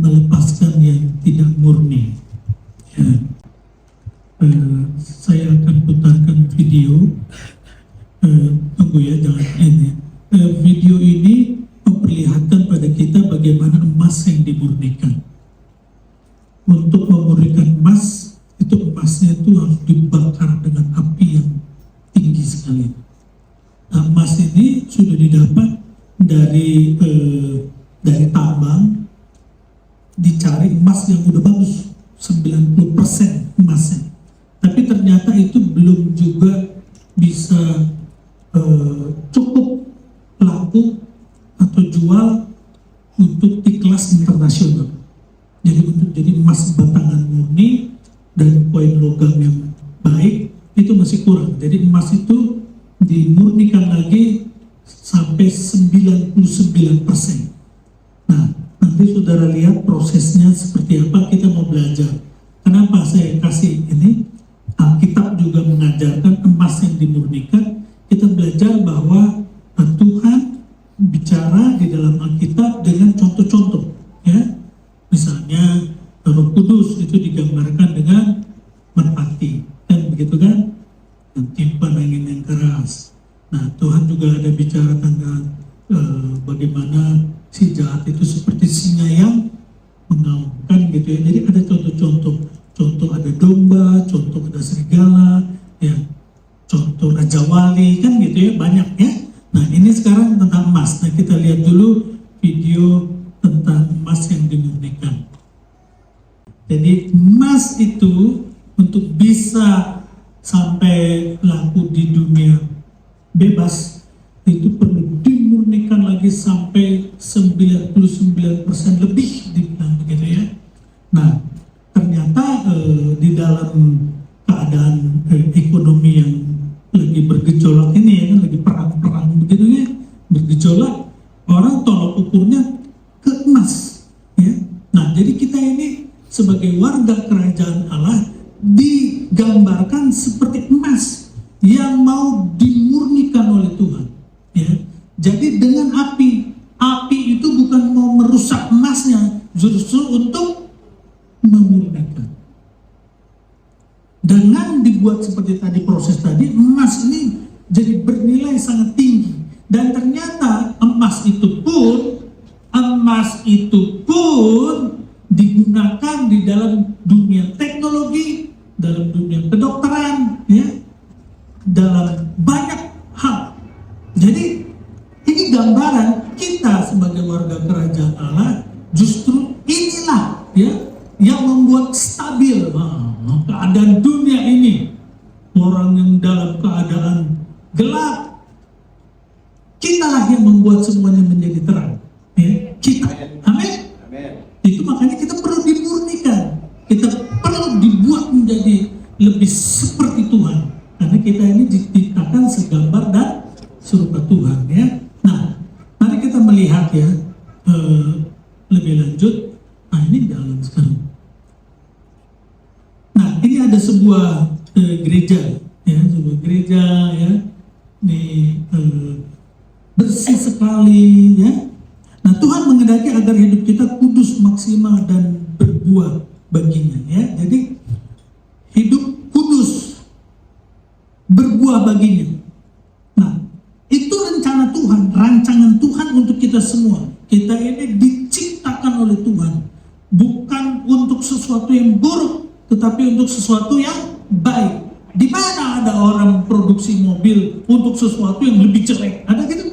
melepaskan yang tidak murni. Ya. Saya akan putarkan video. Tunggu ya, jangan ini. Video ini memperlihatkan pada kita bagaimana emas yang dimurnikan. Untuk memurnikan emas, itu emasnya itu harus dibakar dengan api yang tinggi sekali. Nah, emas ini sudah didapat dari tambang, dicari emas yang udah bagus, 90% emasnya. Tapi ternyata itu belum juga bisa cukup laku atau jual untuk di kelas internasional. Jadi untuk jadi emas batangan murni dan koin logam yang baik itu masih kurang. Jadi emas itu dimurnikan lagi sampai 99%. Nah, nanti saudara lihat prosesnya seperti apa, kita mau belajar. Kenapa saya kasih ini? Alkitab juga mengajarkan emas yang dimurnikan. Kita belajar bahwa Tuhan bicara di dalam Alkitab dengan contoh-contoh, ya. Misalnya Roh Kudus itu digambarkan dengan merpati, kan begitu kan? Dan tiupan angin yang keras. Nah, Tuhan juga ada bicara tentang bagaimana si jahat itu seperti singa yang mengaumkan gitu ya. Jadi ada contoh-contoh. Contoh ada domba, contoh ada serigala, ya. Contoh Raja Wali, kan gitu ya, banyak ya. Nah, ini sekarang tentang emas. Nah, kita lihat dulu video tentang emas yang dimurnikan. Jadi emas itu untuk bisa sampai laku di dunia bebas itu perlu dimurnikan lagi sampai 99% lebih, dibilang begitu ya. Nah, ternyata di dalam keadaan ekonomi yang lagi bergejolak ini ya, kan lagi perang-perang begitu ya, bergejolak, orang tolak ukurnya ke emas ya. Nah, jadi kita ini sebagai warga kerajaan Allah digambarkan seperti emas yang mau dimurnikan oleh Tuhan ya. Jadi dengan api itu bukan mau merusak emasnya, justru untuk memurnikan. Dengan dibuat seperti tadi proses tadi, emas ini jadi bernilai sangat tinggi. Dan ternyata emas itu pun digunakan di dalam dunia teknologi, dalam dunia kedokteran, ya, dalam banyak hal. Jadi ini gambaran kita sebagai warga kerajaan Allah, justru inilah ya yang membuat stabil keadaan dunia ini. Orang yang dalam keadaan gelap, kitalah yang membuat semuanya menjadi terang. Ya, kita, amin. Itu makanya kita perlu dimurnikan, kita perlu dibuat menjadi lebih seperti Tuhan, karena kita ini diciptakan segambar dan serupa Tuhan ya. Nah, mari kita melihat ya lebih lanjut. Nah, ini dalam sekarang. Nah, ini ada sebuah gereja ya, sebuah gereja ya, ini bersih sekali ya. Nah, Tuhan menghendaki agar hidup kita kudus, maksimal, dan berbuah baginya ya. Jadi hidup kudus, berbuah baginya. Nah, itu rencana Tuhan, rancangan Tuhan untuk kita semua. Kita ini diciptakan oleh Tuhan, bukan untuk sesuatu yang buruk, tetapi untuk sesuatu yang baik. Di mana ada orang produksi mobil untuk sesuatu yang lebih jelek? Ada gitu?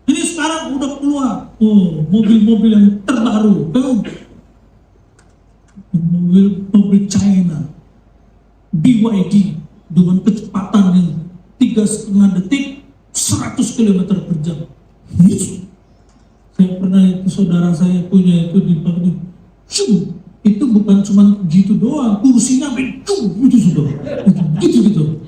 Ini sekarang udah keluar, mobil-mobil yang terbaru, mobil China, BYD dengan kecepatan yang 3,5 detik, 100 km per jam. Saya pernah itu, saudara saya punya itu di pagi, itu bukan cuma gitu doang, kursinya itu sudah, gitu.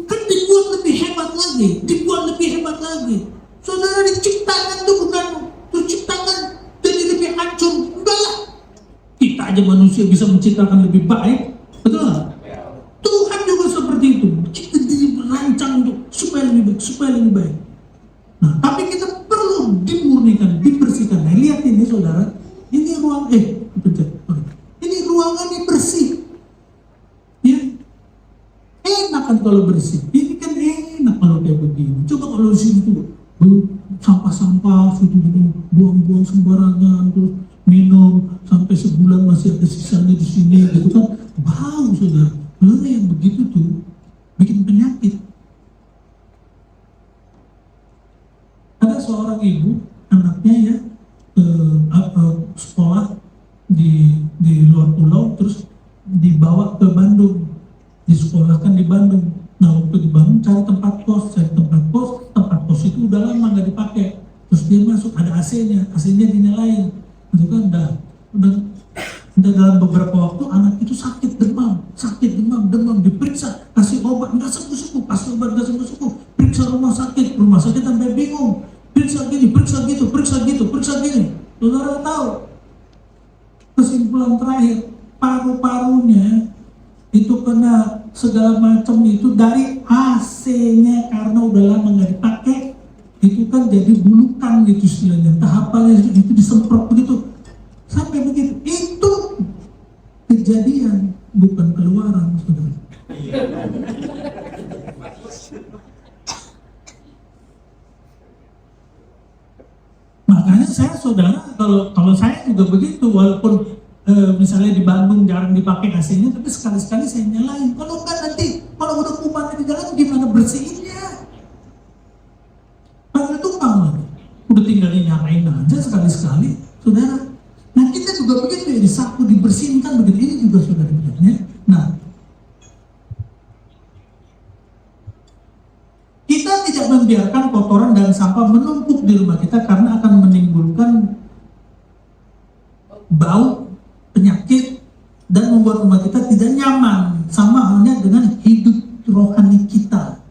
Kan dibuat lebih hebat lagi. Saudara diciptakan tuh bukan diciptakan jadi lebih hancur, enggak lah. Kita aja manusia bisa menciptakan lebih baik, betul nggak? Tuhan juga seperti itu. Kita dirancang untuk supaya lebih baik. Nah, tapi kita perlu dimurnikan, dibersihkan. Nah, lihat ini saudara. saudara, ini ini ruangannya bersih. Ya, enak kan kalau bersih. Ini kan enak kalau kayak begini. Coba kalau di sini tuh sampah-sampah, buang-buang sembarangan, terus minum sampai sebulan masih ada sisanya di sini, gitu kan, bau saudara. Lalu yang begitu tuh bikin penyakit. Ada seorang ibu, anaknya ya sekolah di luar pulau, terus dibawa ke Bandung, disekolahkan di Bandung. Nah waktu di Bandung cari tempat kos itu udah lama nggak dipakai. Terus dia masuk, ada AC-nya dinyalain, itu kan udah dalam beberapa waktu anak itu sakit demam, diperiksa, kasih obat nggak sembuh, kasih obat nggak sembuh, periksa rumah sakit sampai bingung, periksa gini. Saudara tahu kesimpulan terakhir, paru-parunya itu kena segala macam itu dari AC-nya karena udah lama nggak dipakai. Itu kan jadi bulukan gitu istilahnya, tahapannya itu disemprot begitu sampai begitu. Itu kejadian, bukan keluaran, saudara. Makanya saya, saudara, kalau saya juga begitu, walaupun misalnya di Bandung jarang dipakai AC-nya, tapi sekali-sekali saya nyalain. Kalau enggak nanti, kalau udah kumannya di dalam, gimana bersihinnya? Padahal tumpang lagi. Udah tinggal dinyalain aja sekali-sekali, saudara. Nah kita juga begitu ya, disapu, dibersihkan begitu. Ini juga saudara ya. Nah, kita tidak membiarkan kotoran dan sampah menumpuk di rumah kita karena akan menimbulkan bau, penyakit, dan membuat rumah kita tidak nyaman. Sama halnya dengan hidup rohani kita.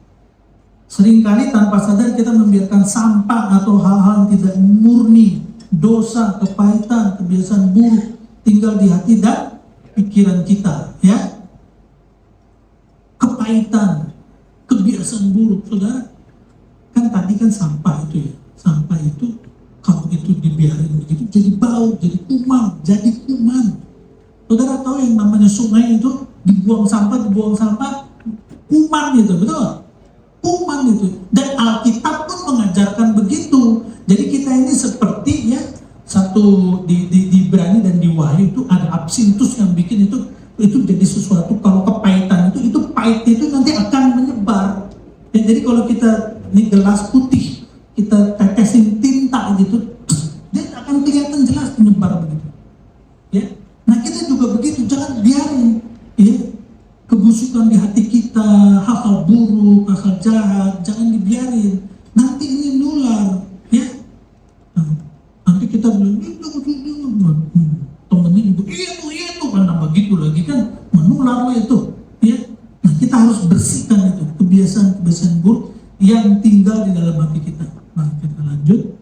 Seringkali tanpa sadar kita membiarkan sampah atau hal-hal yang tidak murni, dosa, kepahitan, kebiasaan buruk tinggal di hati dan pikiran kita, ya. Kepahitan, kebiasaan buruk, saudara. Kan tadi kan sampah itu ya. Sampah itu kalau itu dibiarin begitu jadi bau, jadi kuman. Saudara tahu yang namanya sungai itu dibuang sampah, kuman gitu, betul? Kuman itu. Dan Alkitab pun mengajarkan begitu. Jadi kita ini seperti ya, satu di Ibrani dan di Wahyu itu ada absintus yang bikin itu jadi sesuatu. Kalau kepahitan itu pahit itu nanti akan menyebar. Ya, jadi kalau kita ini gelas putih, kita tetesin tinta gitu, dia akan kelihatan jelas menyebar begitu. Ya, nah kita juga begitu, jangan biarin ya kebusukan di hati kita, hal-hal buruk, hal jahat, jangan dibiarin. Nanti ini nular, ya. Nah, nanti kita bilang temennya juga itu karena begitu lagi kan menular lah itu, ya. Nah kita harus bersihkan itu kebiasaan buruk yang tinggal di dalam hati kita. Nah kita lanjut.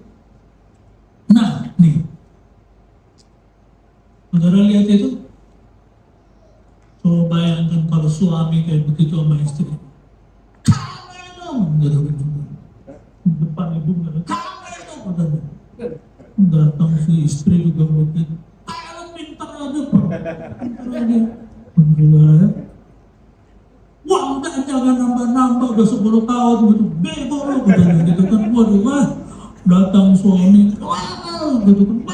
Nah nih, saudara lihat itu. So bayangkan kalau suami kayak begitu sama istri, kamu dong, gitu. Depan ibu nggak, kamu dong, datang si istri juga begitu, kamu pintar aja, ya. Wah udah jangan nambah, udah 10 tahun gitu, bego lo, gitu kan, waduh, datang suami, gitu kan,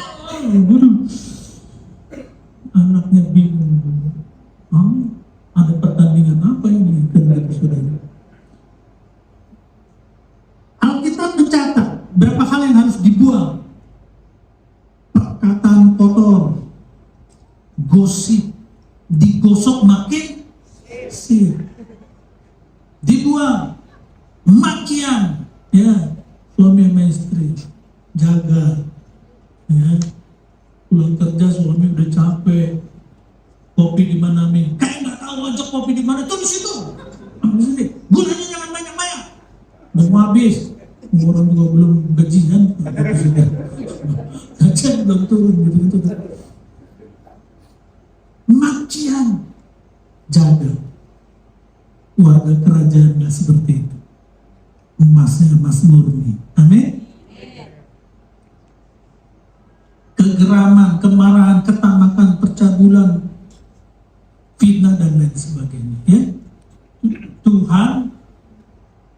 anaknya bingung. Ada pertandingan apa ini? Saudara. Alkitab mencatat berapa hal yang harus dibuang. Perkataan kotor, gosip, digosok makin sih, dibuang. Makian, ya, suami sama istri jaga, ya. Pulang kerja suami udah capek, kopi di mana nih? Kayak nggak tahu aja kopi di mana, tuh di situ. Gulanya jangan banyak-banyak. Mau habis, orang juga belum gajian, gajian belum turun gitu. Makian, jaga. Warga kerajaan nggak seperti itu. Emasnya emas murni. Amin. kegeraman, kemarahan, ketamakan, percabulan, fitnah dan lain sebagainya. Ya, Tuhan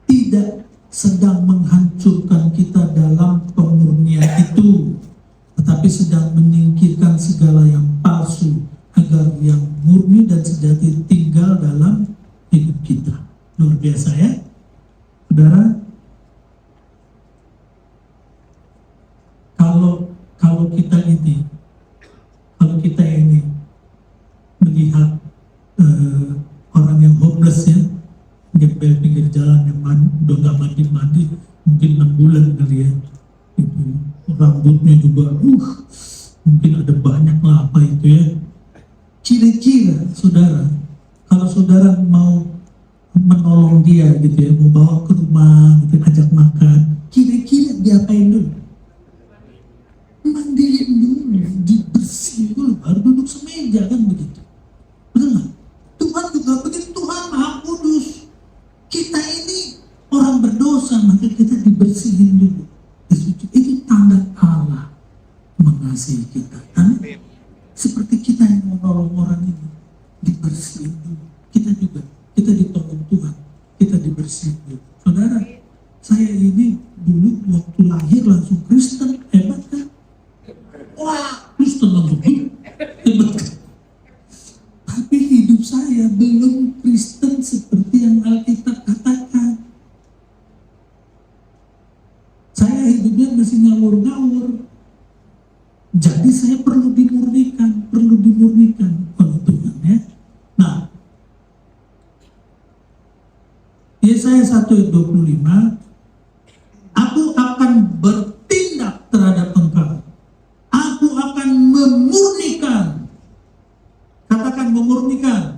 tidak sedang menghancurkan kita dalam pemurnian itu, tetapi sedang menyingkirkan segala yang palsu agar yang murni dan sejati tinggal dalam hidup kita. Luar biasa ya, saudara. Kalau kita ini melihat orang yang homeless ya, gembel pinggir jalan yang udah nggak mandi, mungkin 6 bulan kali ya, itu rambutnya juga mungkin ada banyak lah apa itu ya. Kira-kira saudara, kalau saudara mau menolong dia gitu ya, mau bawa ke rumah gitu, ajak makan, kira-kira diapain dulu? Mandiin dulu, dibersihin dulu, baru duduk semeja kan begitu. Betul nggak? Tuhan juga begitu, Tuhan Maha Kudus. Kita ini orang berdosa, maka kita dibersihin dulu, disuci. Itu tanda Allah mengasihi kita. Amin. Seperti kita yang menolong orang ini, dibersihin dulu. Kita ditolong Tuhan, kita dibersihin dulu. Saudara, saya ini dulu waktu lahir langsung Kristen, hebat kan? Wah, Kristen langsung hebat kan? Tapi hidup saya belum Kristen seperti yang Alkitab katakan. Saya hidupnya masih ngawur-ngawur. Jadi saya perlu dimurnikan oleh Tuhan ya. Nah, Yesaya 1:25, aku akan bertindak terhadap engkau. Aku akan memurnikan. Katakan memurnikan.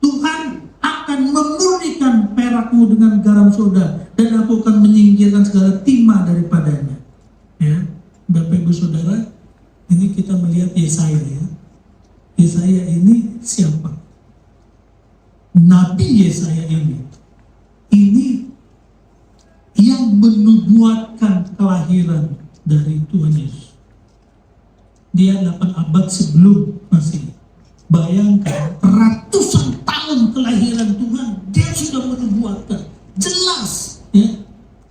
Tuhan akan memurnikan perakmu dengan garam soda, dan aku akan menyingkirkan segala timah daripadanya. Ya, Bapak Ibu Saudara, ini kita melihat Yesaya ya. Yesaya ini siapa? Nabi Yesaya ini yang menubuatkan kelahiran dari Tuhan Yesus. Dia 8 abad sebelum Masehi. Bayangkan, ratusan tahun kelahiran Tuhan, dia sudah menubuatkan. Jelas ya.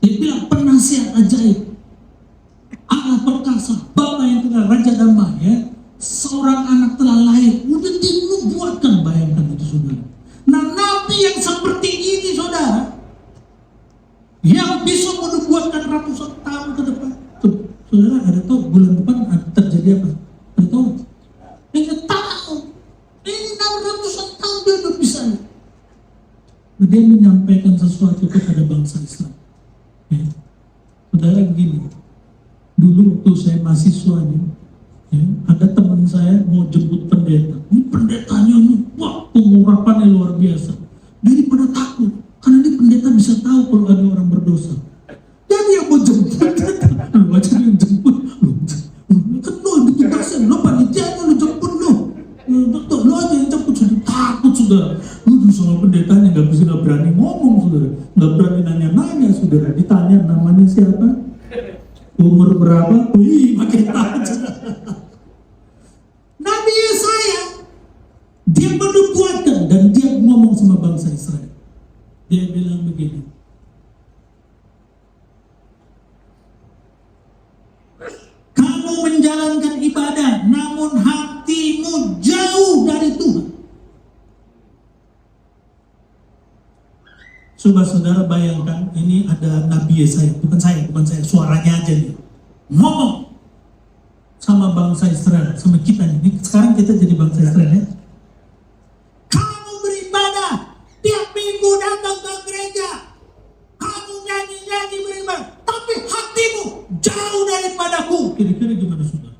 Dia bilang penasihat ajaib, Allah perkasa, Bapa yang tengah, Raja damai ya. Seorang anak telah lahir, udah dinubuatkan, bayangkan itu saudara. Nah, nabi yang seperti ini saudara, yang bisa menubuatkan ratusan tahun ke depan. Tuh, saudara ada tahu bulan depan terjadi apa? Ada tahu? Enggak tahu. Ini 600 tahun dia udah bisa. Dia menyampaikan sesuatu kepada bangsa Islam. Ya. Saudara gini, dulu waktu saya mahasiswa nih, ya, ada teman saya mau jemput pendeta. Ini pendetanya ini, wah, pengurapannya luar biasa. Dia pada takut, karena ini pendeta bisa tahu kalau ada orang berdosa. Jadi yang mau jemput, lu aja yang jemput, kan lu ditugasin, lu panitianya lu jemput lu. Betul, lu aja yang jemput, sudah takut sudah. Lu sama pendetanya nggak berani ngomong saudara, nggak berani nanya-nanya saudara. Ditanya namanya siapa, umur berapa, wih makin takut. Nabi Yesaya, dia menubuatkan dan dia ngomong sama bangsa Israel. Dia bilang begini, kamu menjalankan ibadah, namun hatimu jauh dari Tuhan. Coba saudara bayangkan, ini ada Nabi Yesaya, bukan saya, suaranya aja nih, ngomong sama bangsa Israel, sama kita nih. Sekarang kita jadi bangsa Israel ya. Kamu beribadah, tiap minggu datang ke gereja, kamu nyanyi-nyanyi beribadah, tapi hatimu jauh daripadaku. Kira-kira gimana saudara?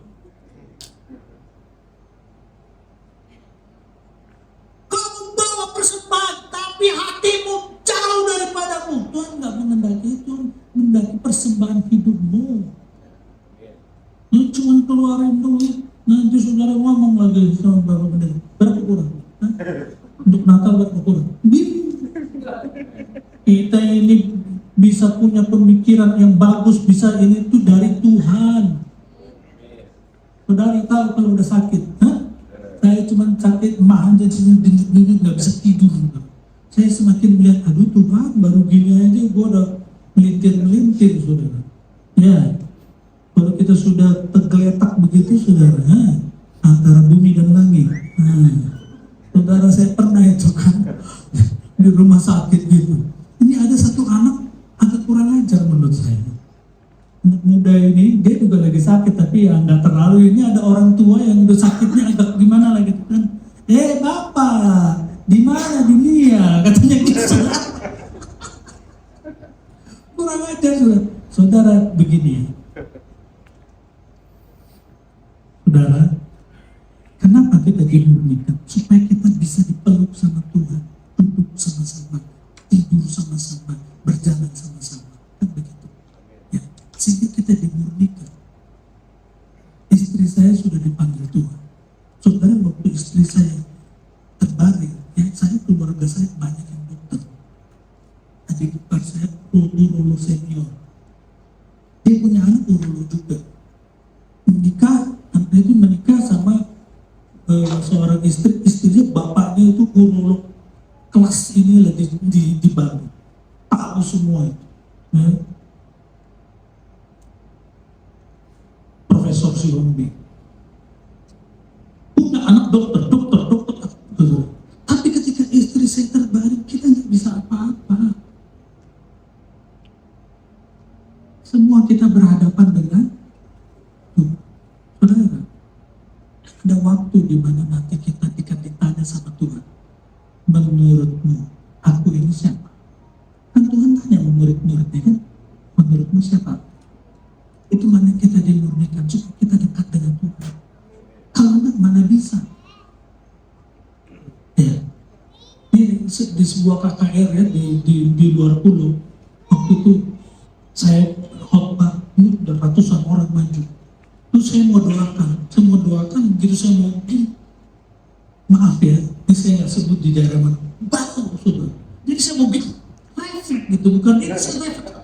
Kamu bawa persembahan, tapi hatimu jauh daripadaku. Tuhan nggak mengendaki itu, mengendaki persembahan hidupmu. Lu cuma keluarin duit, nanti saudara ngomong lagi sama Bapak Pendeta, berapa kurang? Untuk Natal berapa kurang? Kita ini bisa punya pemikiran yang bagus, bisa ini tuh dari Tuhan. Saudara tahu kalau udah sakit, saya cuma sakit mahan jadi duduk nggak bisa tidur. Saya semakin melihat, aduh Tuhan, baru gini aja gue udah melintir-melintir, saudara. Ya, kalau kita sudah tergeletak begitu, saudara, antara bumi dan langit. Saudara, saya pernah itu kan di rumah sakit gitu. Ini ada satu anak agak kurang ajar menurut saya. Anak muda ini, dia juga lagi sakit, tapi ya nggak terlalu. Ini ada orang tua yang udah sakitnya agak gimana lagi kan. Bapak, di mana dunia? Katanya gitu. Kurang ajar, saudara. Saudara, begini ya. Saudara, kenapa kita dimurnikan? Supaya kita bisa dipeluk sama Tuhan, duduk sama-sama, tidur sama-sama, berjalan sama-sama. Kan begitu. Ya, sehingga kita dimurnikan. Istri saya sudah dipanggil Tuhan. Saudara, waktu istri saya terbaring, ya, saya keluarga saya banyak yang dokter. Adik ipar saya urolog senior. Dia punya anak urolog juga. Anak itu menikah sama seorang istri, istrinya bapaknya itu urolog kelas ini lagi di Bandung. Tahu semua itu. Ya. Profesor Sihombi. Punya anak dokter. Tapi ketika istri saya terbaring, kita nggak bisa apa-apa. Semua kita berhadapan dengan Tuhan. Saudara, ada waktu di mana nanti kita ditanya sama Tuhan, menurutmu aku ini siapa? Kan Tuhan tanya murid-muridnya kan, menurutmu siapa? Itu mana kita dimurnikan supaya kita dekat dengan Tuhan. Kalau enggak, mana bisa? Ya, di sebuah KKR ya, di luar pulau, waktu itu saya khotbah, udah ratusan orang maju. Terus saya mau doakan, begitu saya mau maaf ya, ini saya nggak sebut di daerah mana, baru sudah. Jadi saya mau refleks gitu, bukan ini saya refleks.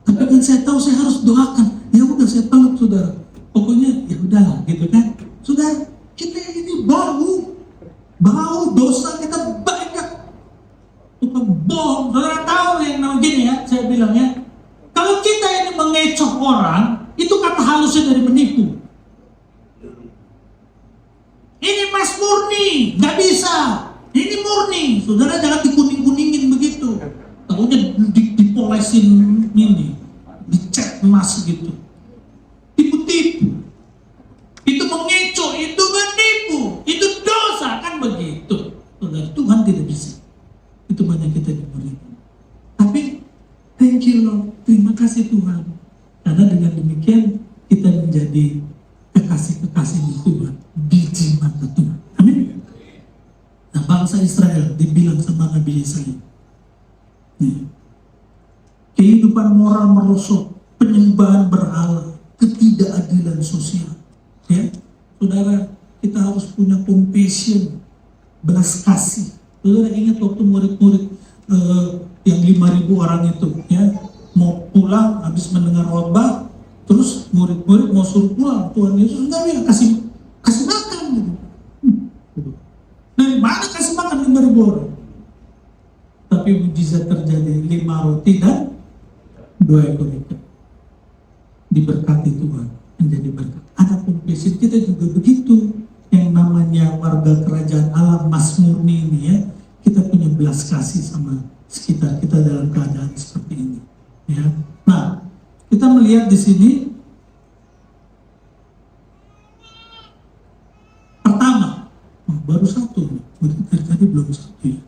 Tapi kan saya tahu saya harus doakan. Ya udah saya peluk saudara. Pokoknya ya udahlah gitu kan. Saudara, kita ini bau dosa kita banyak. Tukang bohong. Saudara tahu yang namanya gini ya, saya bilang ya. Kalau kita ini mengecoh orang, itu kata halusnya dari menipu. Ini mas murni, nggak bisa. Ini murni. Saudara jangan dikuning-kuningin begitu. Tahunya dipolesin ini, dicat emas gitu. Tipu-tipu. Itu mengecoh, itu menipu, itu dosa, kan begitu. Saudara, Tuhan tidak bisa. Itu banyak kita diberikan. Tapi thank you Lord, terima kasih Tuhan. Karena dengan demikian kita menjadi kekasih-kekasih di Tuhan, biji mata Tuhan. Amin. Nah, bangsa Israel dibilang sama Nabi Yesaya, kehidupan moral merosot, penyembahan berhala, ketidakadilan sosial. Ya, saudara, kita harus punya compassion, belas kasih. Saudara ingat waktu murid-murid yang 5.000 orang itu, ya, mau pulang habis mendengar khotbah, terus murid-murid mau suruh pulang, Tuhan Yesus enggak bilang kasih makan gitu. Dari mana kasih makan 5.000 orang? Tapi mujizat terjadi, 5 roti dan 2 ekor ikan. Diberkati Tuhan, menjadi berkat. Ada compassion, kita juga begitu. Yang namanya warga kerajaan Allah Mas Murni ini ya, kita punya belas kasih sama sekitar kita dalam keadaan seperti ini. Ya. Nah, kita melihat di sini pertama, baru satu, dari tadi belum satu ya.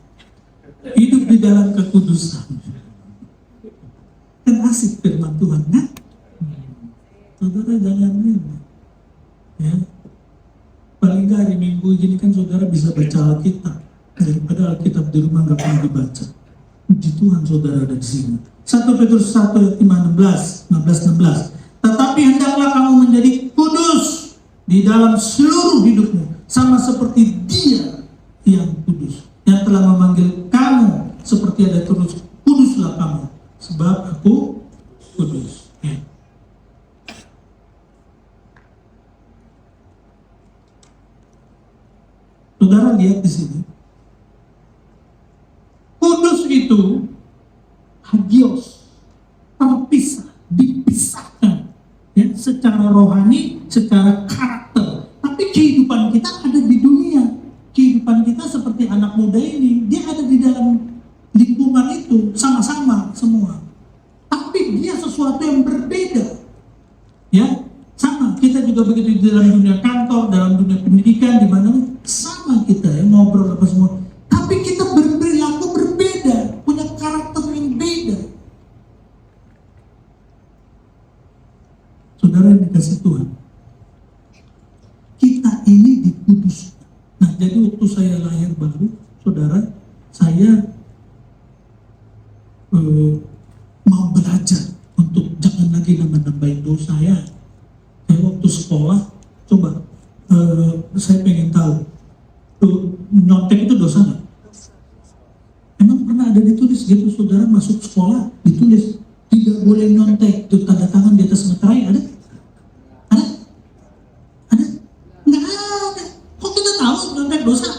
Hidup di dalam kekudusan. Kan asik firman Tuhan kan? Saudara jangan ini. Ya. Paling nggak hari Minggu gini kan saudara bisa baca Alkitab. Daripada Alkitab di rumah nggak pernah dibaca. Puji Tuhan saudara ada di sini. 1 Petrus 1 ayat 15-16. Tetapi hendaklah kamu menjadi kudus di dalam seluruh hidupmu, sama seperti Dia yang kudus, yang telah memanggil kamu seperti ada terus. Kuduslah kamu, sebab aku kudus. Ya. Saudara lihat di sini. Kudus itu hagios, terpisah, dipisahkan, ya, secara rohani, secara karakter. Tapi kehidupan kita ada di dunia. Kehidupan kita seperti anak muda ini, dia ada di dalam lingkungan itu, sama-sama semua. Tapi dia sesuatu yang berbeda. Ya, sama. Kita juga begitu di dalam dunia kantor, dalam dunia pendidikan, di mana sama kita ya, ngobrol apa semua. Tapi kita berperilaku berbeda, punya karakter yang beda. Saudara yang dikasih Tuhan, kita ini dikuduskan. Nah, jadi waktu saya lahir baru, saudara, saya mau belajar untuk jangan lagi nambah-nambahin dosa ya. Kayak waktu sekolah, coba saya pengen tahu, nyontek itu dosa nggak? Emang pernah ada ditulis gitu, saudara masuk sekolah ditulis tidak boleh nyontek, itu tanda tangan di atas meterai, ada? Ada? Ada? Nggak ada. Kok kita tahu nyontek dosa?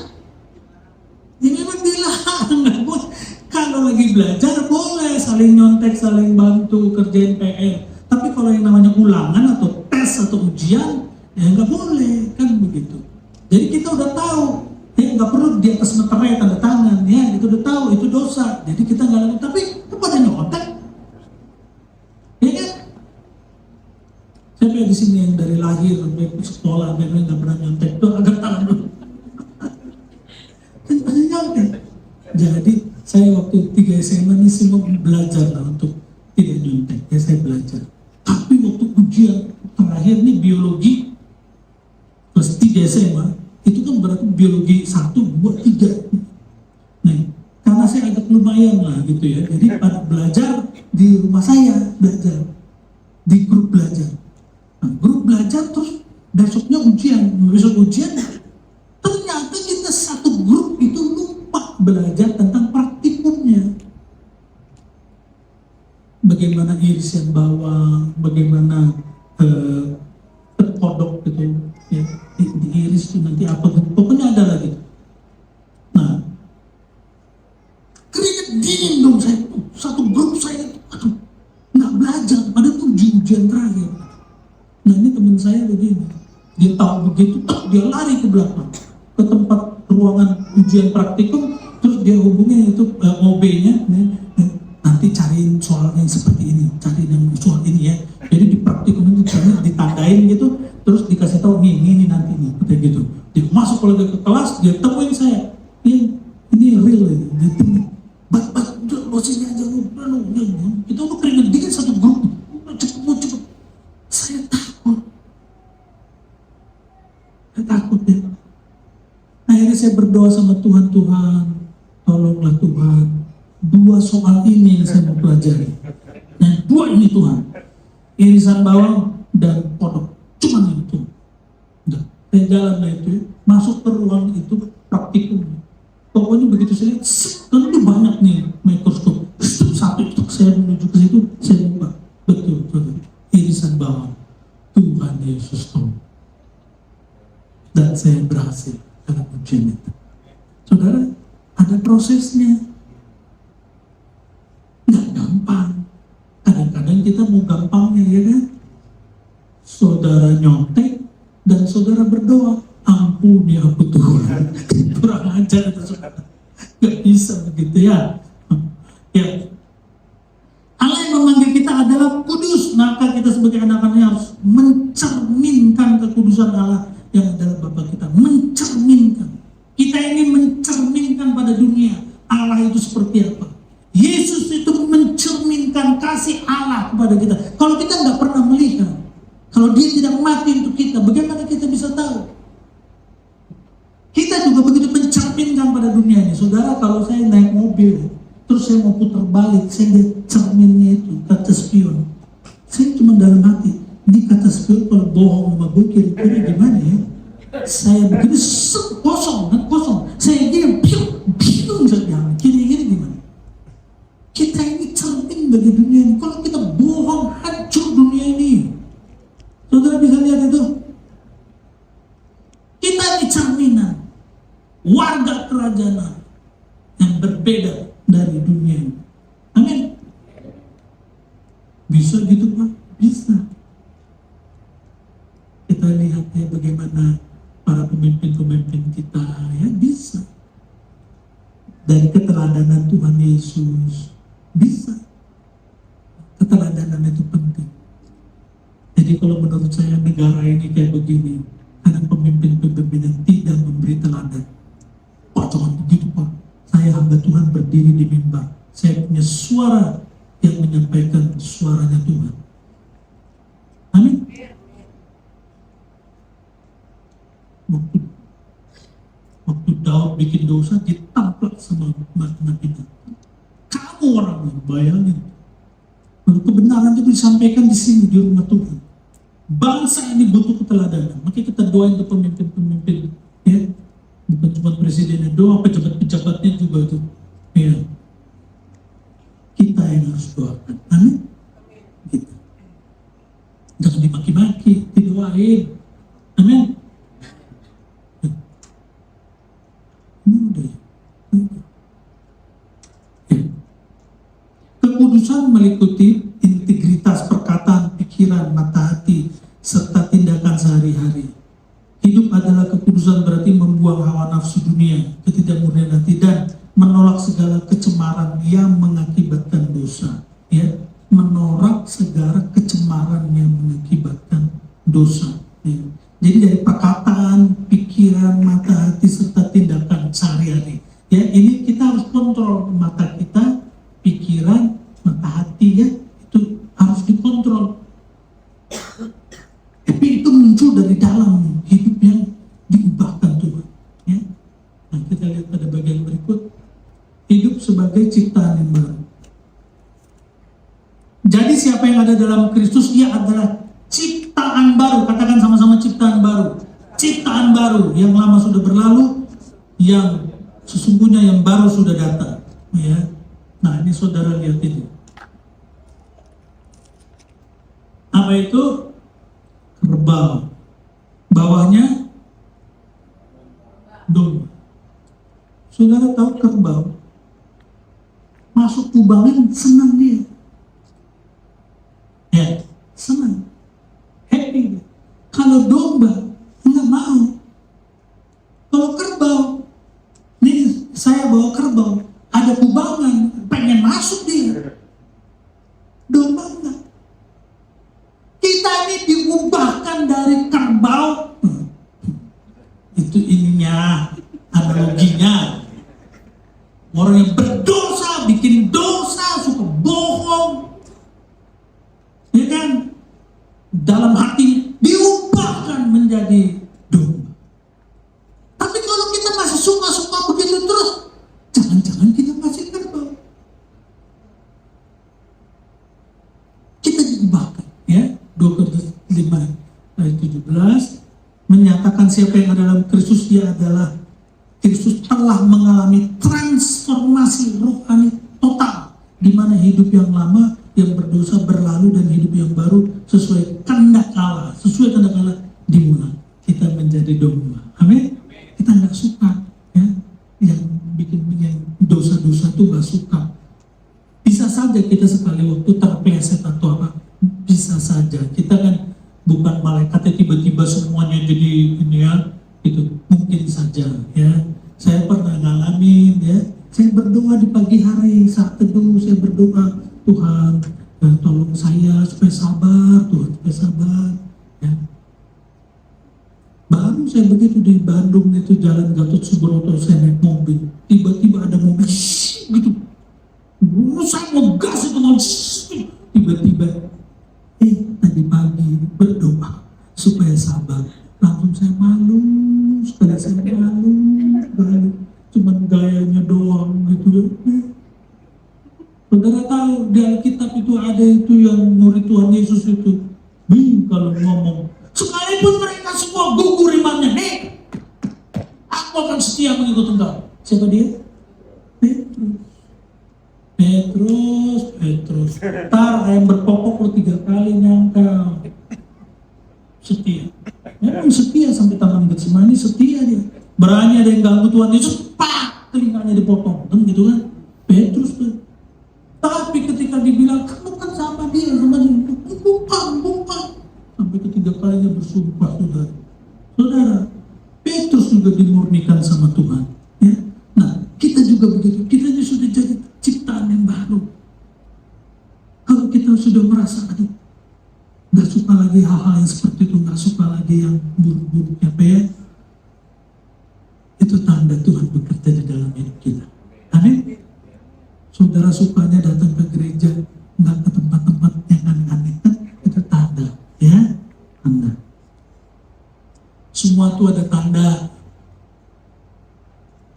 Ya memang dilarang, nggak boleh. Kalau lagi belajar boleh saling nyontek, saling bantu kerjain PR. Tapi kalau yang namanya ulangan atau tes atau ujian, ya nggak boleh, kan begitu. Jadi kita udah tahu, ya nggak perlu di atas meterai tanda tangan, ya itu udah tahu itu dosa. Jadi kita nggak lakukan. Tapi kepada nyontek, ya kan? Siapa yang di sini yang dari lahir sampai sekolah memang nggak pernah nyontek tuh agak tangan dulu. Kan pasti nyontek. Jadi saya waktu 3 SMA ini semua belajar lah untuk tidak nyontek. Ya saya belajar. Tapi waktu ujian terakhir nih biologi kelas 3 SMA, itu kan berarti biologi 1, 2, 3. Nah, karena saya agak lumayan lah gitu ya. Jadi pada belajar di rumah saya, belajar di grup belajar. Nah, grup belajar terus besok ujian. Ternyata kita satu grup itu lupa belajar tentang praktikumnya. Bagaimana irisan bawang, bagaimana terkodok gitu, ya, diiris itu nanti apa, pokoknya ada lagi. Nah, keringet dingin dong saya, satu grup saya, aduh, nggak belajar, padahal tuh ujian terakhir. Nah ini teman saya begini, dia tahu begitu, dia lari ke belakang, ke tempat ruangan ujian praktikum, terus dia hubungi itu OB-nya, nanti cariin soal yang seperti ini, cariin yang soal ini ya. Jadi di praktikum itu ditandain gitu, terus dikasih tahu ini nanti nih, kayak gitu. Dia masuk lagi ke kelas, dia temuin saya, ini real ini, dia temuin, dosisnya aja kita udah keringet dingin satu grup, cepet. Saya takut ya. Akhirnya saya berdoa sama Tuhan, tolonglah Tuhan, 2 soal ini yang saya mau pelajari. Nah, 2 ini Tuhan, irisan bawang dan kodok, cuma itu. Udah, saya jalan lah itu, masuk ke ruang itu praktikum. Pokoknya begitu saya lihat, tentu banyak nih mikroskop. Satu itu saya menuju ke situ, saya lupa. Betul, irisan bawang. Tuhan Yesus tolong. Dan saya berhasil dalam ujian itu. Saudara, ada prosesnya. Nggak gampang. Kadang-kadang kita mau gampangnya, ya kan? Saudara nyontek dan saudara berdoa, ampuni aku Tuhan. Kurang ajar itu saudara. Nggak bisa begitu ya. Ya. Allah yang memanggil kita adalah kudus, maka kita sebagai anak-anaknya harus mencerminkan kekudusan Allah yang adalah Bapa kita. Mencerminkan. Kita ini mencerminkan pada dunia Allah itu seperti apa. Yesus itu mencerminkan kasih Allah kepada kita. Kalau kita nggak pernah melihat, kalau dia tidak mati untuk kita, bagaimana kita bisa tahu? Kita juga begitu mencerminkan pada dunia ini. Saudara, kalau saya naik mobil, terus saya mau putar balik, saya lihat cerminnya itu, kaca spion. Saya cuma dalam hati, ini kaca spion kalau bohong sama gue, kira-kira gimana ya? Saya begini, kosong. Saya gini, bingung saya bilang, kira-kira gimana? Kita ini cermin bagi dunia ini. Kalau kita bohong, hancur dunia ini. Saudara bisa lihat itu? Kita ini cerminan. warga kerajaan Allah yang berbeda dari dunia ini. Amin. Bisa gitu Pak? Bisa. Kita lihat ya bagaimana para pemimpin-pemimpin kita ya bisa. Dari keteladanan Tuhan Yesus bisa. Keteladanan itu penting. Jadi kalau menurut saya negara ini kayak begini, ada pemimpin-pemimpin yang tidak memberi teladan. Pak jangan begitu Pak. Saya hamba Tuhan berdiri di mimbar. Saya punya suara yang menyampaikan suaranya Tuhan. Amin. Waktu Daud bikin dosa ditamplak sama Nabi Nathan. Kamu orang yang bayangin. Lalu kebenaran itu disampaikan di sini di rumah Tuhan. Bangsa ini butuh keteladanan. Makanya kita doain untuk pemimpin-pemimpin, ya, bukan cuma presidennya doang, pejabat-pejabatnya juga itu. Ya, kita yang harus doakan. Amin. Gitu. Jangan dimaki-maki, didoain. Amin. Kekudusan meliputi integritas perkataan, pikiran, mata hati, serta tindakan sehari-hari. Hidup adalah kekudusan berarti membuang hawa nafsu dunia, ketidakmurnian hati, dan menolak segala kecemaran yang mengakibatkan dosa. Ya, menolak segala kecemaran yang mengakibatkan dosa. Ya. Jadi dari perkataan, pikiran, mata hati, serta tindakan sehari-hari. Ya, ini kita harus kontrol mata kita, pikiran, mata hati, ya, itu harus dikontrol. Tapi itu muncul dari dalam hidup yang diubahkan Tuhan. Ya. Nah, kita lihat pada bagian berikut, hidup sebagai ciptaan yang baru. Jadi siapa yang ada dalam Kristus, dia adalah ciptaan baru. Katakan sama-sama ciptaan baru. Ciptaan baru, yang lama sudah berlalu, yang sesungguhnya yang baru sudah datang. Ya. Nah, ini saudara lihat ini. Apa itu? Kerbau. Bawahnya domba. Saudara tahu kerbau masuk kubangan senang dia. Ya, senang. Happy. Kalau domba nggak mau. Kalau kerbau, nih saya bawa kerbau, ada kubangan, pengen masuk dia. Domba enggak. Kita ini diubahkan dari kerbau. Itu ininya, analoginya. Orang yang berdosa, bikin dosa, suka bohong. Ya kan? Dalam hati diubahkan menjadi domba. Tapi kalau kita masih suka-suka begitu terus, jangan-jangan kita masih kerbau. Kita diubahkan, ya. 2 Korintus 5 ayat 17 menyatakan siapa yang ada dalam Kristus, dia adalah Kristus telah mengalami transformasi rohani total, di mana hidup yang lama yang berdosa berlalu dan hidup yang baru sesuai kehendak Allah, dimulai. Kita menjadi domba. Amin. Kita nggak suka, ya, yang bikin dosa-dosa itu nggak suka. Bisa saja kita sekali waktu terpleset atau apa, bisa saja. Kita kan bukan malaikat tiba-tiba semuanya jadi ini, ya, itu mungkin saja, ya. Saya pernah ngalamin, ya. Saya berdoa di pagi hari saat teduh, saya berdoa, Tuhan, ya, tolong saya supaya sabar, Tuhan, supaya sabar, ya. Baru saya begitu di Bandung itu jalan Gatot Subroto, saya naik mobil, tiba-tiba ada mobil gitu, saya mau gas itu mau tiba-tiba, tadi pagi berdoa supaya sabar, langsung saya malu, sekali saya malu, cuman gayanya doang gitu, ya. Saudara tahu di Alkitab itu ada itu yang murid Tuhan Yesus itu, kalau ngomong, sekalipun mereka semua gugur imannya, aku akan setia mengikut engkau. Siapa dia? Petrus. Tar ayam berkokok lo 3 kali nyangka. Setia. Memang setia sampai Taman Getsemani, setia dia. berani ada yang ganggu Tuhan Yesus, pak, telinganya dipotong, kan gitu kan? Petrus tuh. Tapi ketika dibilang, kamu kan sama dia, bukan. Sampai ketiga kalinya bersumpah, saudara. Petrus juga dimurnikan sama Tuhan. Ya? Nah, kita juga begitu. Kita sudah jadi ciptaan yang baru. Kalau kita sudah merasa, aduh, nggak suka lagi hal-hal yang seperti itu, nggak suka lagi yang buruk-buruk, apa ya? Itu tanda Tuhan bekerja di dalam hidup kita. Amin. Saudara sukanya datang ke gereja, nggak ke tempat-tempat yang aneh-aneh, kan itu tanda, ya, tanda. Semua itu ada tanda.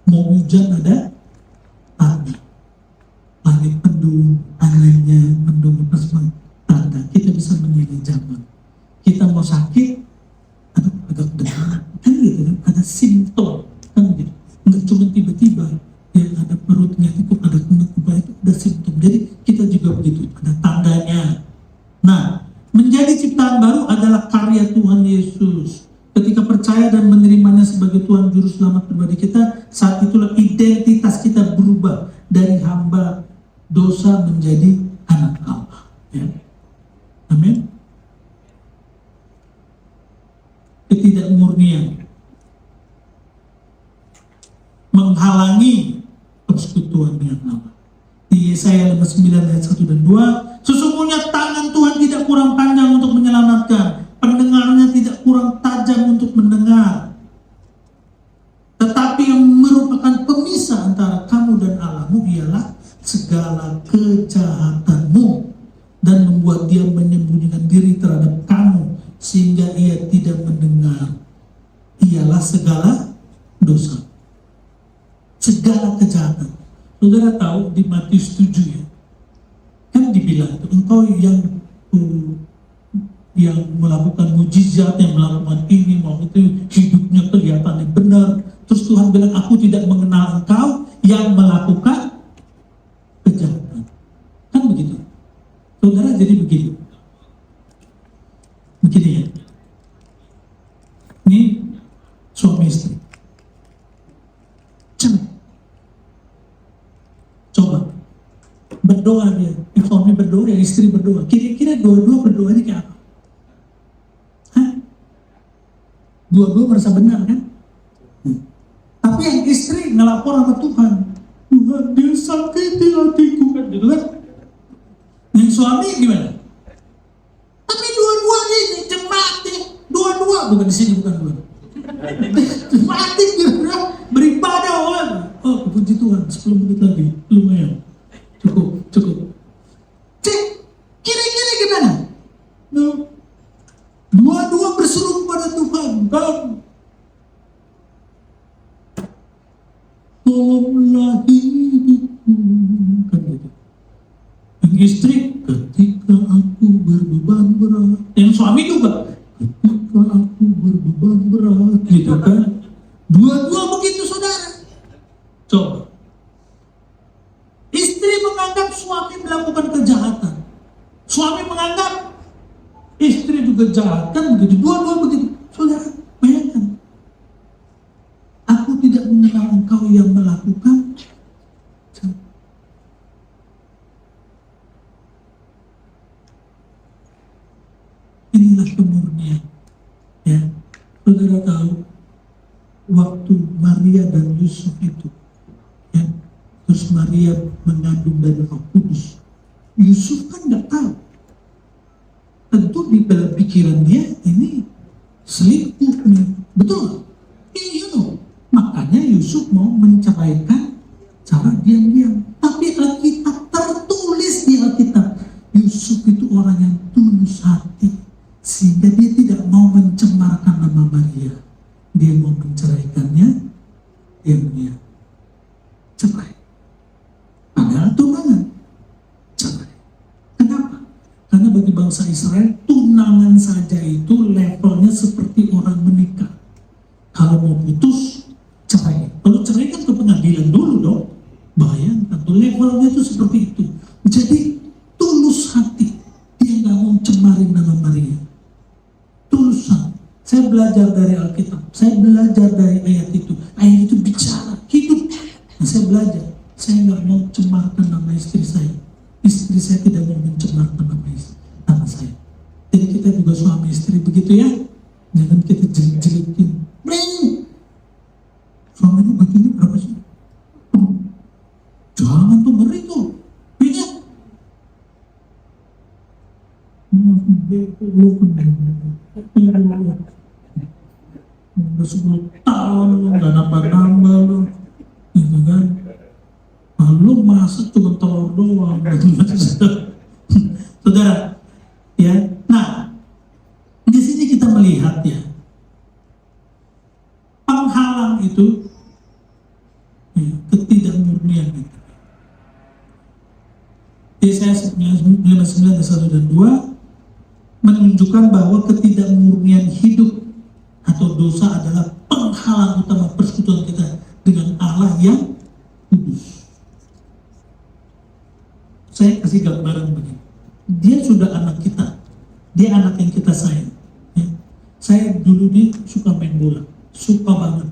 Mau hujan ada tanda. Langit mendung, anginnya mendung, tanda. Kita bisa menilai zaman. Kita mau sakit, aduh agak demam, kan gitu kan? Ada simptom, kan gitu. Nggak cuma tiba-tiba yang ada perutnya itu, ada kena itu, ada simptom. Jadi kita juga begitu, ada tandanya. Nah, menjadi ciptaan baru adalah karya Tuhan Yesus. Ketika percaya dan menerimanya sebagai Tuhan Juru Selamat pribadi kita, saat itulah identitas kita berubah dari hamba dosa menjadi anak Allah. Ya. Amin. Ketidakmurnian menghalangi persekutuan dengan Allah. Di Yesaya 59 ayat 1 dan 2, sesungguhnya tangan Tuhan tidak kurang panjang untuk menyelamatkan, pendengarannya tidak kurang tajam untuk mendengar, tetapi yang merupakan pemisah antara kamu dan Allahmu ialah segala kejahatanmu, dan membuat dia menyembunyikan diri terhadap kamu sehingga ia tidak mendengar, ialah segala dosa, segala kejahatan. Saudara tahu di Matius 7 ya, kan dibilang itu, engkau yang melakukan mujizat, yang melakukan ini, mau itu, hidupnya kelihatannya benar. Terus Tuhan bilang, aku tidak mengenal engkau yang melakukan kejahatan. Kan begitu. Saudara, jadi begini. Begini ya. Ini suami istri. Coba berdoa dia, yang suami berdoa, yang istri berdoa. Kira-kira dua-dua berdoanya kayak apa? Hah? Dua-dua merasa benar kan? Tapi yang istri ngelapor sama Tuhan, Tuhan dia sakiti hatiku, kan gitu kan? Yang suami gimana? Tapi dua-duanya ini cemati, dua-dua, bukan di sini, bukan dua. Cemati gitu, beribadah orang. Oh, puji Tuhan, 10 menit lagi, lumayan. Cukup. Cek, kira-kira gimana? No. Dua-dua berseru kepada Tuhan, kan? Tolonglah hidupku, kan gitu. Yang istri, ketika aku berbeban berat. Yang suami juga, ketika aku berbeban berat, gitu kan? Dua-dua begitu, saudara. Coba. Istri menganggap suami melakukan kejahatan. Suami menganggap istri juga jahat, kan begitu. Dua-dua begitu. Saudara, bayangkan. Aku tidak mengenal engkau yang melakukan. Inilah kemurnian. Ya, saudara tahu waktu Maria dan Yusuf itu, ya, terus Maria mengandung dari Roh Kudus. Yusuf kan nggak tahu. Tentu di dalam pikiran dia ini selingkuh nih, betul? Iya, makanya Yusuf mau menceraikan cara diam-diam. Tapi Alkitab tertulis di Alkitab, Yusuf itu orang yang tulus hati, sehingga dia tidak mau mencemarkan nama Maria. Dia mau menceraikannya diam-diam. Cerai. Padahal tunangan. Cerai. Kenapa? Karena bagi bangsa Israel, tunangan saja itu levelnya seperti orang menikah. Kalau mau putus, cerai. Kalau cerai kan ke pengadilan dulu dong. Bayangkan tuh levelnya itu seperti itu. Jadi tulus hati. Dia nggak mau cemarin nama Maria. Tulus hati. Saya belajar belajar dari Alkitab, saya belajar dari ayat itu bicara, hidup. Nah, saya belajar, saya nggak mau cemarkan nama istri saya tidak mau mencemarkan nama saya. Jadi kita juga suami istri begitu ya, jangan kita jelit-jelitin. Suaminya begini berapa sih? Jangan tuh, ngeri tuh, banyak. Udah 10 tahun lu gak nambah-nambah lu, gitu kan? Lu masak cuma telur doang, saudara. Ya, nah di sini kita melihat ya, penghalang itu ya, ketidakmurnian itu. Yesaya 59 ayat 1 dan 2 menunjukkan bahwa ketidakmurnian hidup atau dosa adalah penghalang utama persekutuan kita dengan Allah yang kudus. Saya kasih gambaran begini. Dia sudah anak kita, dia anak yang kita sayang. Ya. Saya dulu nih suka main bola, suka banget.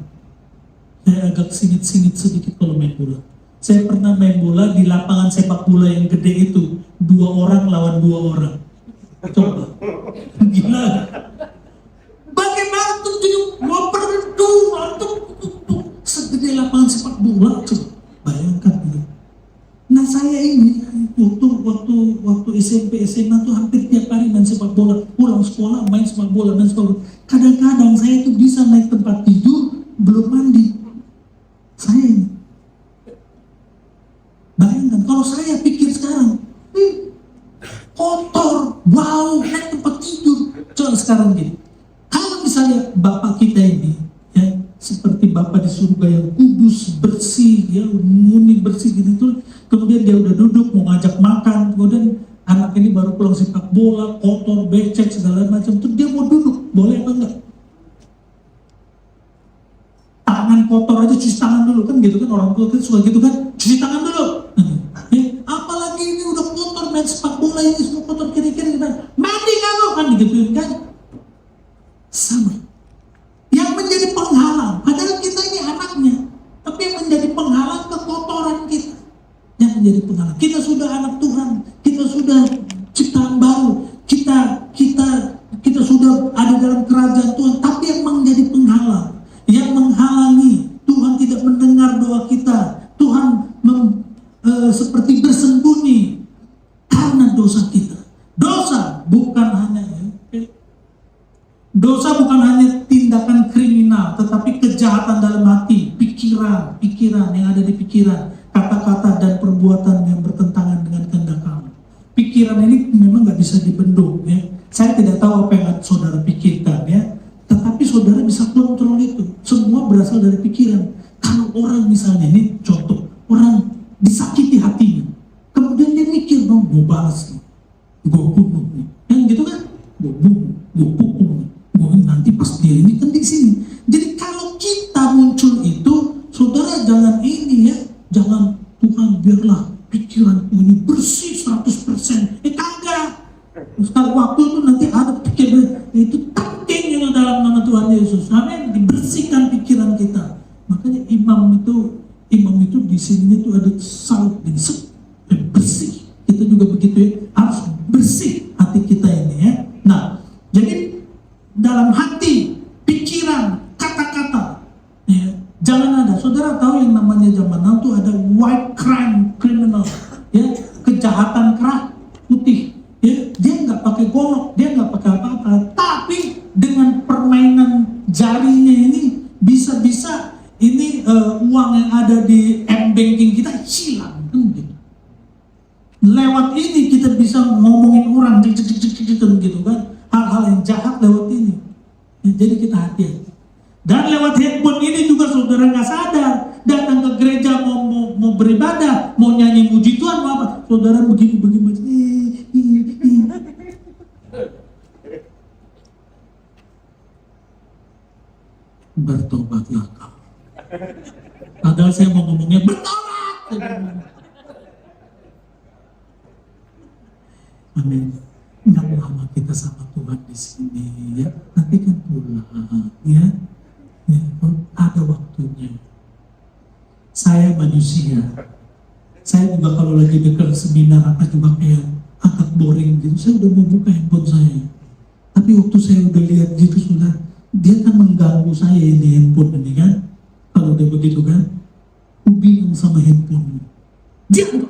Saya agak singit-singit sedikit kalau main bola. Saya pernah main bola di lapangan sepak bola yang gede itu, 2 orang lawan 2 orang. Coba, gila. Bagaimana tuh jadi ngoper tuh segede lapangan sepak bola, coba bayangkan gitu. Nah saya ini waktu SMP SMA tuh hampir tiap hari main sepak bola, pulang sekolah main sepak bola dan sepak. Kadang-kadang saya tuh bisa naik tempat tidur belum mandi. Saya ini, bayangkan kalau saya pikir sekarang, kotor, wow, naik tempat tidur. Coba sekarang gini, kalau misalnya Bapak kita ini, ya, seperti Bapak di surga yang kudus, bersih, ya, murni bersih gitu, kemudian dia udah duduk mau ngajak makan, kemudian anak ini baru pulang sepak bola, kotor, becek, segala macam, terus dia mau duduk, boleh apa enggak? Tangan kotor aja cuci tangan dulu, kan gitu kan, orang tua kan suka gitu kan, cuci tangan dulu. Ya, apalagi ini udah kotor, main sepak bola ini semua kotor kiri-kiri, mandi kamu kan digituin kan. Sama yang menjadi penghalang, padahal kita ini anaknya, tapi yang menjadi penghalang kekotoran kita yang menjadi penghalang. Kita sudah anak Tuhan, kita sudah ciptaan baru, kita sudah ada dalam kerajaan Tuhan, tapi yang menjadi penghalang, yang menghalangi Tuhan tidak mendengar doa kita, Tuhan seperti bersembunyi karena dosa kita. Dosa bukan hanya tindakan kriminal, tetapi kejahatan dalam hati, pikiran yang ada di pikiran, kata-kata dan perbuatan yang bertentangan dengan kehendak Allah. Pikiran ini memang nggak bisa dibendung, ya. Saya tidak tahu apa yang saudara pikirkan, ya. Tetapi saudara bisa kontrol itu. Semua berasal dari pikiran. Kalau orang misalnya, ini contoh, orang disakiti hatinya, kemudian dia mikir, dong, gue balas nih, gue bunuh nih, yang gitu kan, gue bunuh, gue pukul nih, nanti pas dia ini kan di sini. Jadi kalau kita muncul itu, saudara jangan ini ya, jangan Tuhan biarlah pikiranku ini bersih 100%. Kagak. Sekarang waktu itu nanti ada pikiran itu penting yang dalam nama Tuhan Yesus. Amin. Dibersihkan pikiran kita. Makanya imam itu di sini itu ada saut bersih. Kita juga begitu ya, harus bersih hati kita ini ya. Nah, jadi dalam hati, pikiran, kata-kata, ya, jangan ada. Saudara tahu yang namanya zaman now itu ada white crime criminal, ya, kejahatan kerah putih, ya, dia nggak pakai golok, dia nggak pakai apa-apa, tapi dengan permainan jarinya ini bisa-bisa ini uang yang ada di m-banking kita hilang, kan gitu. Lewat ini kita bisa ngomongin orang, gitu kan. Hal-hal yang jahat lewat ini, ya, jadi kita hati-hati. Dan lewat handphone ini juga saudara nggak sadar, datang ke gereja mau beribadah, mau nyanyi muji Tuhan, mau apa, saudara begini. Bertobatlah kau. Padahal saya mau ngomongnya bertobat. Amin. nggak lama kita sama Tuhan di sini ya, nanti kan pulang ya, ya ada waktunya. Saya manusia, saya juga kalau lagi dekat seminar apa juga kayak agak boring gitu, saya udah mau buka handphone saya, tapi waktu saya udah lihat gitu sudah, dia kan mengganggu saya ini handphone ini kan, kalau udah begitu kan, aku bingung sama handphone, dia betul,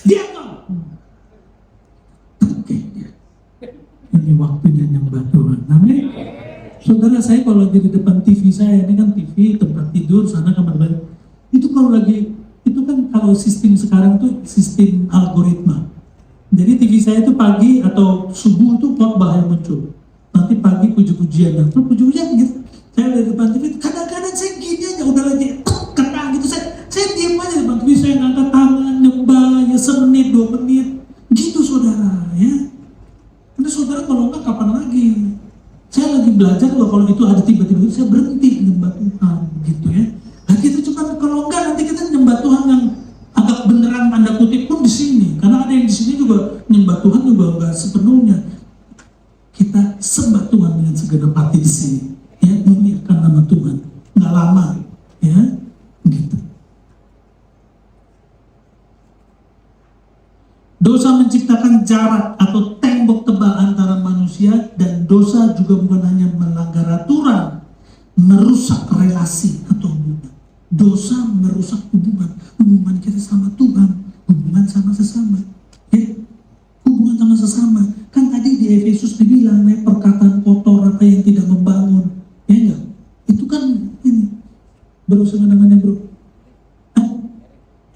dia oke, ini waktunya nyembah Tuhan. Amin. Saudara, saya kalau lagi di depan TV saya, ini kan TV tempat tidur, sana kamar mandi, itu kalau lagi, itu kan kalau sistem sekarang tuh sistem algoritma. Jadi TV saya itu pagi atau subuh tuh khotbah yang muncul, nanti pagi puji-pujian, dan terus puji-pujian gitu. Saya di depan TV, kadang-kadang saya gini aja, udah lagi kena gitu, saya diam aja di depan TV, saya ngangkat tangan, nyembah, ya semenit, 2 menit, gitu saudara, ya. Nanti saudara kalau enggak kapan lagi? Saya lagi belajar loh, kalau itu ada tiba-tiba saya berhenti nyembah Tuhan, gitu ya. Nah kita cuma kalau enggak nanti kita nyembah Tuhan yang agak beneran tanda kutip pun di sini, karena ada yang di sini juga nyembah Tuhan juga enggak sepenuhnya. Kita sembah Tuhan dengan segenap hati di sini, ya, memuliakan nama Tuhan, nggak lama, ya, gitu. Dosa menciptakan jarak atau tembok tebal antara manusia, dan dosa juga bukan hanya melanggar aturan, merusak relasi atau hubungan. Dosa merusak hubungan kita sama Tuhan, hubungan sama sesama, ya, hubungan sama sesama. Kan tadi di Efesus dibilang, ya, perkataan kotor apa yang tidak membangun, ya enggak? Itu kan ini, bro, sama namanya bro,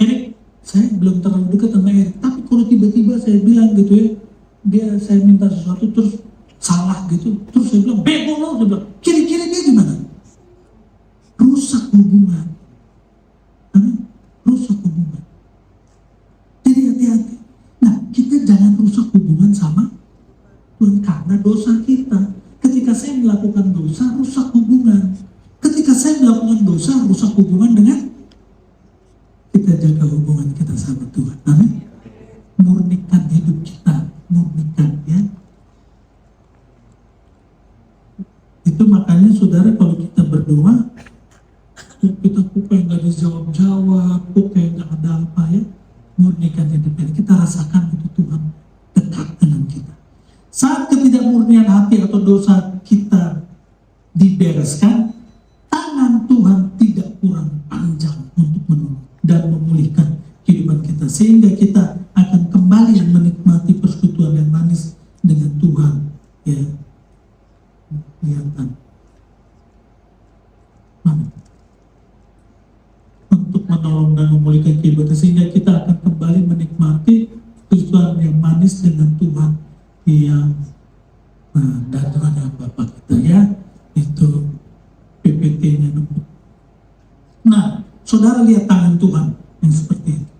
Erik, saya belum terlalu dekat sama Erik, tapi kalau tiba-tiba saya bilang gitu ya, saya minta sesuatu terus salah gitu, terus saya bilang bego lo, saya bilang kiri-kiri, dia gimana? Rusak hubungan, rusak hubungan. Jadi hati-hati. Nah, kita jangan rusak hubungan sama Tuhan karena dosa kita. Ketika saya melakukan dosa, rusak hubungan. Ketika saya melakukan dosa, rusak hubungan dengan kita. Jaga hubungan kita sama Tuhan. Amin. Murnikan hidup kita, murnikan, ya. Itu makanya saudara, kalau kita berdoa, kita kok kayak nggak dijawab-jawab, kok kayak nggak ada apa, ya. Murnikan hidup kita, rasakan itu Tuhan dekat dengan kita. Saat ketidakmurnian hati atau dosa kita dibereskan, tangan Tuhan tidak kurang panjang untuk menolong dan memulihkan kehidupan kita, sehingga kita akan kembali menikmati persekutuan yang manis dengan Tuhan, ya. Kelihatan untuk menolong dan memulihkan kehidupan, sehingga kita akan kembali menikmati persekutuan yang manis dengan Tuhan yang dan Tuhan yang Bapa kita, ya. Itu PPT-nya. Nah, saudara lihat tangan Tuhan yang seperti itu.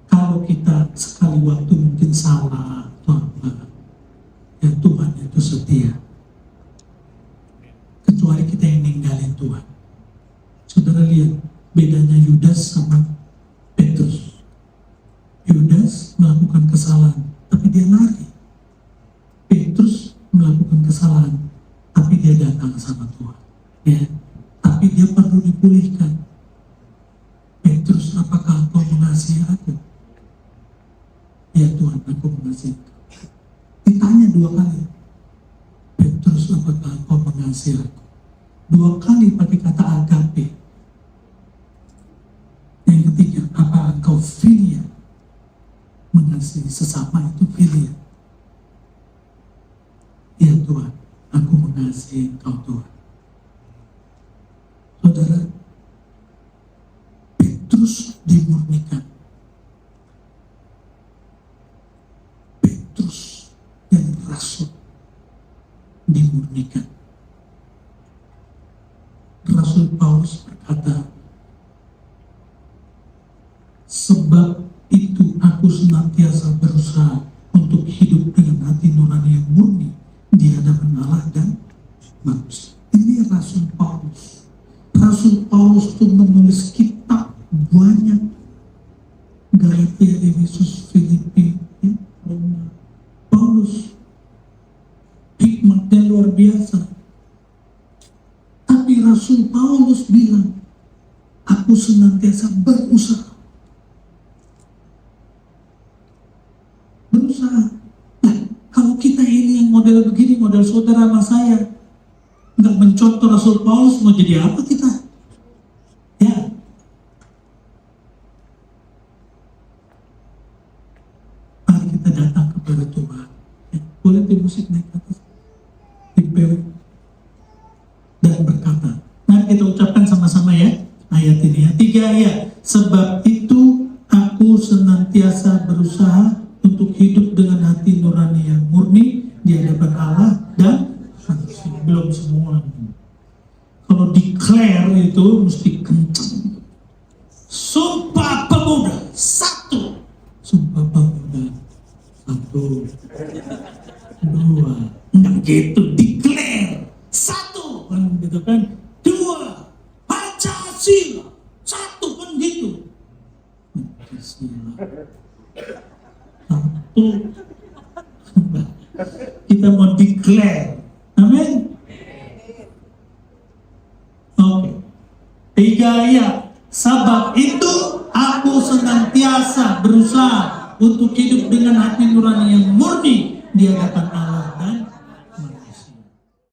Kalau kita sekali waktu mungkin salah atau apa, ya Tuhan itu setia. Kecuali kita yang ninggalin Tuhan. Saudara lihat bedanya Yudas sama Petrus. Yudas melakukan kesalahan, tapi dia lari. Petrus melakukan kesalahan, tapi dia datang sama Tuhan, ya. Tapi dia perlu dipulihkan. Petrus, apakah engkau mengasihi aku? Ya Tuhan, aku mengasihi engkau. Ditanya 2 kali, Petrus, apakah engkau mengasihi aku? 2 kali pakai kata agape. Yang ketiga, apa engkau filia? Mengasihi sesama itu filia. Ya Tuhan, aku mengasihi engkau Tuhan. Saudara, Petrus dimurnikan. Petrus yang rasul dimurnikan. Rasul Paulus berkata, sebab itu aku senantiasa berusaha untuk hidup dengan hati nurani yang murni di hadapan Allah dan manusia. Ini Rasul Paulus. Rasul Paulus itu menulis kitab banyak, Galatia, ya, Efesus, Filipi, ya, Roma, Paulus, hikmatnya luar biasa. Tapi Rasul Paulus bilang, aku senantiasa berusaha. Nah, kalau kita ini yang model begini, model saudara sama saya, nggak mencontoh Rasul Paulus, mau jadi apa kita? Ya. Mari kita datang kepada Tuhan. Ya, boleh tim musik naik ke atas. Tim dan berkata. Mari kita ucapkan sama-sama ya ayat ini ya. 3 ayat. Sebab itu aku senantiasa berusaha untuk hidup dengan hati nurani yang murni di hadapan Allah dan manusia. Belum semua. Kalau declare itu mesti kencang. Sumpah pemuda 1. Sumpah pemuda 1, 2. Enggak gitu, declare 1 kan gitu kan. 2. Pancasila 1 kan gitu. Pancasila 1. Kita mau declare. Amin. Oke. 3 ayat. Sebab itu aku senantiasa berusaha untuk hidup dengan hati nurani yang murni di hadapan Allah dan